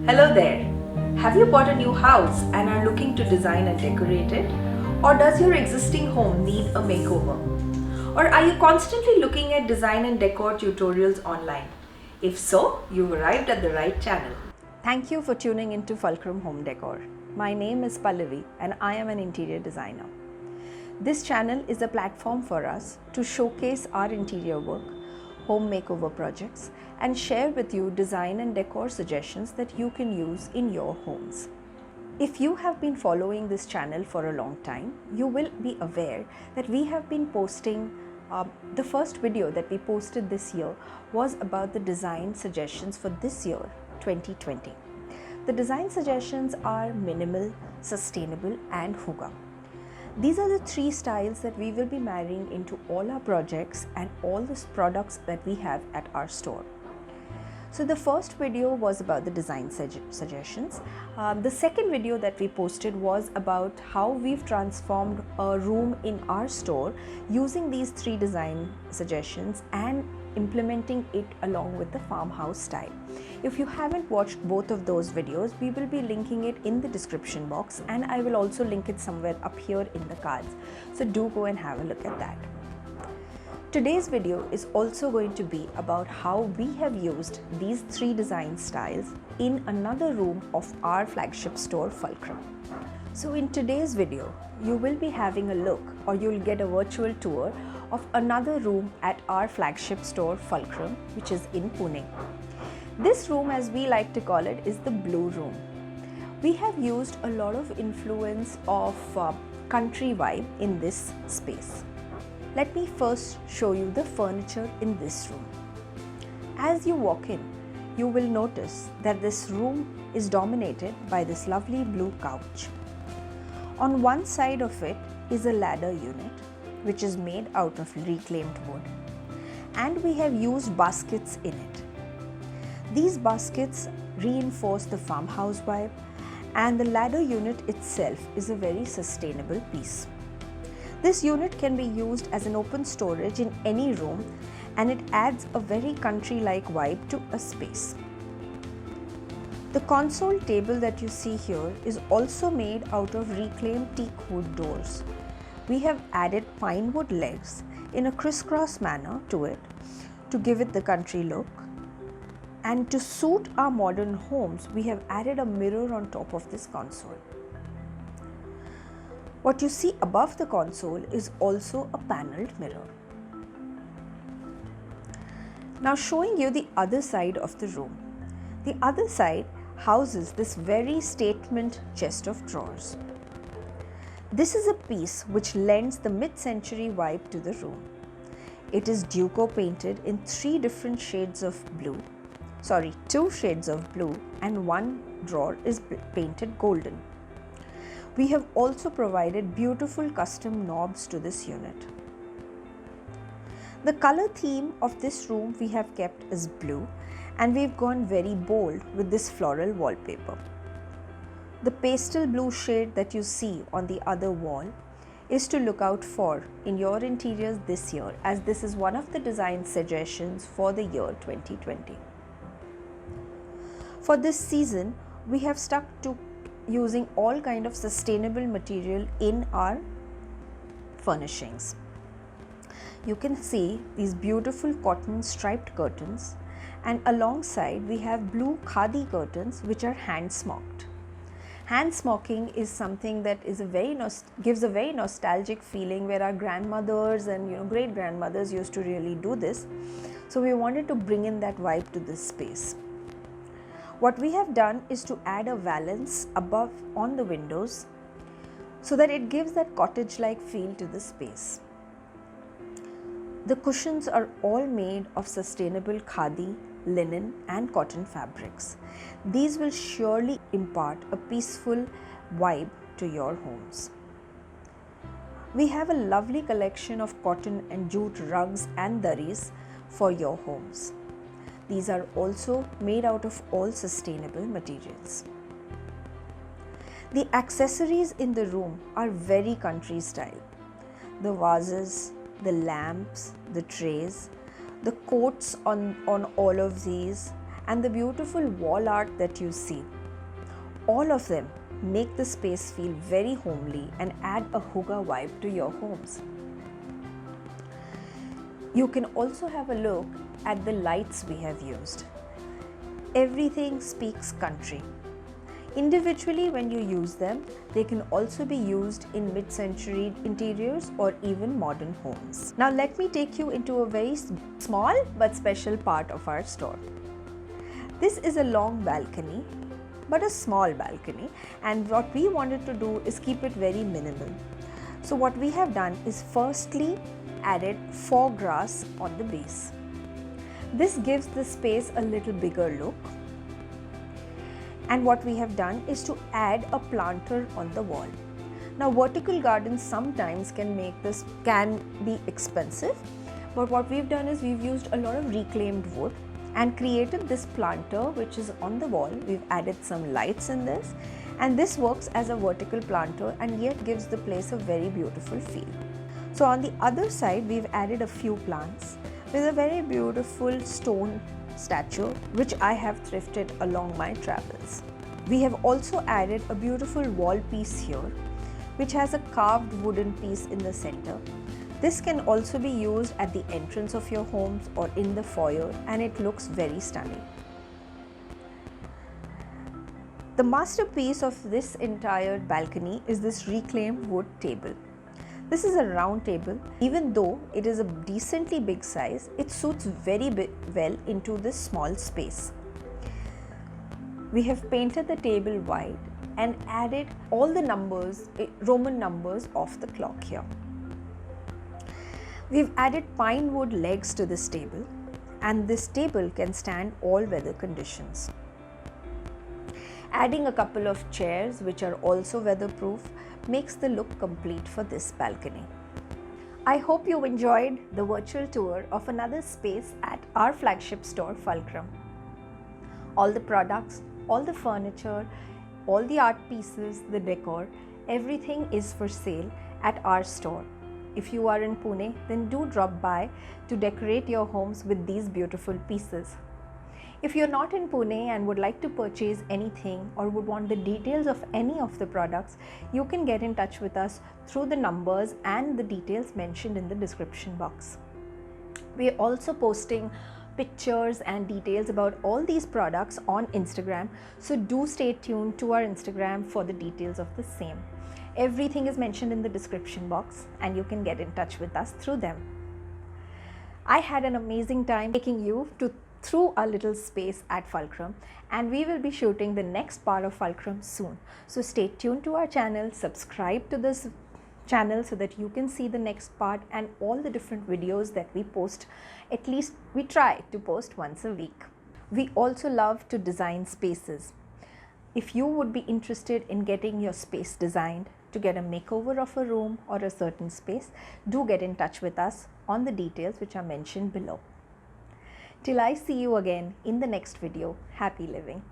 Hello there. Have you bought a new house and are looking to design and decorate it? Or does your existing home need a makeover? Or are you constantly looking at design and decor tutorials online? If so, you've arrived at the right channel. Thank you for tuning into Fulcrum Home Decor. My name is Pallavi and I am an interior designer. This channel is a platform for us to showcase our interior work, home makeover projects, and share with you design and decor suggestions that you can use in your homes. If you have been following this channel for a long time, you will be aware that we have been posting the first video that we posted this year was about the design suggestions for this year, 2020. The design suggestions are minimal, sustainable, and hygge. These are the three styles that we will be marrying into all our projects and all the products that we have at our store. So the first video was about the design suggestions. The second video that we posted was about how we've transformed a room in our store using these three design suggestions and implementing it along with the farmhouse style. If you haven't watched both of those videos, we will be linking it in the description box, and I will also link it somewhere up here in the cards. So do go and have a look at that. Today's video is also going to be about how we have used these three design styles in another room of our flagship store, Fulcrum. So in today's video, you will be having a look, or you'll get a virtual tour of another room at our flagship store, Fulcrum, which is in Pune. This room, as we like to call it, is the blue room. We have used a lot of influence of country vibe in this space. Let me first show you the furniture in this room. As you walk in, you will notice that this room is dominated by this lovely blue couch. On one side of it is a ladder unit, which is made out of reclaimed wood, and we have used baskets in it. These baskets reinforce the farmhouse vibe, and the ladder unit itself is a very sustainable piece. This unit can be used as an open storage in any room, and it adds a very country-like vibe to a space. The console table that you see here is also made out of reclaimed teak wood doors. We have added pine wood legs in a crisscross manner to it to give it the country look. And to suit our modern homes, we have added a mirror on top of this console. What you see above the console is also a panelled mirror. Now showing you the other side of the room. The other side houses this very statement chest of drawers. This is a piece which lends the mid-century vibe to the room. It is Duco painted in two shades of blue, and one drawer is painted golden. We have also provided beautiful custom knobs to this unit. The color theme of this room we have kept is blue, and we've gone very bold with this floral wallpaper. The pastel blue shade that you see on the other wall is to look out for in your interiors this year, as this is one of the design suggestions for the year 2020. For this season, we have stuck to using all kind of sustainable material in our furnishings. You can see these beautiful cotton striped curtains, and alongside we have blue khadi curtains which are hand smoked. Hand smoking is something that is gives a very nostalgic feeling, where our grandmothers and great grandmothers used to really do this. So we wanted to bring in that vibe to this space. What we have done is to add a valance above on the windows so that it gives that cottage-like feel to the space. The cushions are all made of sustainable khadi, linen and cotton fabrics. These will surely impart a peaceful vibe to your homes. We have a lovely collection of cotton and jute rugs and daris for your homes. These are also made out of all sustainable materials. The accessories in the room are very country style. The vases, the lamps, the trays, the coats on all of these, and the beautiful wall art that you see all of them make the space feel very homely and add a hygge vibe to your homes. You can also have a look at the lights we have used. Everything speaks country. Individually, when you use them, they can also be used in mid-century interiors or even modern homes. Now let me take you into a very small but special part of our store. This is a long balcony, but a small balcony, and what we wanted to do is keep it very minimal. So what we have done is firstly added foregrass on the base. This gives the space a little bigger look. And what we have done is to add a planter on the wall. Now vertical gardens sometimes can be expensive, but what we've done is we've used a lot of reclaimed wood and created this planter which is on the wall. We've added some lights in this, and this works as a vertical planter and yet gives the place a very beautiful feel. So on the other side, we've added a few plants with a very beautiful stone statue which I have thrifted along my travels. We have also added a beautiful wall piece here which has a carved wooden piece in the center. This can also be used at the entrance of your homes or in the foyer, and it looks very stunning. The masterpiece of this entire balcony is this reclaimed wood table. This is a round table. Even though it is a decently big size, it suits very well into this small space. We have painted the table white and added all the numbers, Roman numbers of the clock here. We've added pine wood legs to this table, and this table can stand all weather conditions. Adding a couple of chairs which are also weatherproof makes the look complete for this balcony. I hope you enjoyed the virtual tour of another space at our flagship store, Fulcrum. All the products, all the furniture, all the art pieces, the decor, everything is for sale at our store. If you are in Pune, then do drop by to decorate your homes with these beautiful pieces. If you're not in Pune and would like to purchase anything or would want the details of any of the products, you can get in touch with us through the numbers and the details mentioned in the description box. We are also posting pictures and details about all these products on Instagram, so do stay tuned to our Instagram for the details of the same. Everything is mentioned in the description box and you can get in touch with us through them. I had an amazing time taking you through our little space at Fulcrum, and we will be shooting the next part of Fulcrum soon. So stay tuned to our channel, subscribe to this channel so that you can see the next part and all the different videos that we post. At least we try to post once a week. We also love to design spaces. If you would be interested in getting your space designed to get a makeover of a room or a certain space, do get in touch with us on the details which are mentioned below. Till I see you again in the next video, happy living.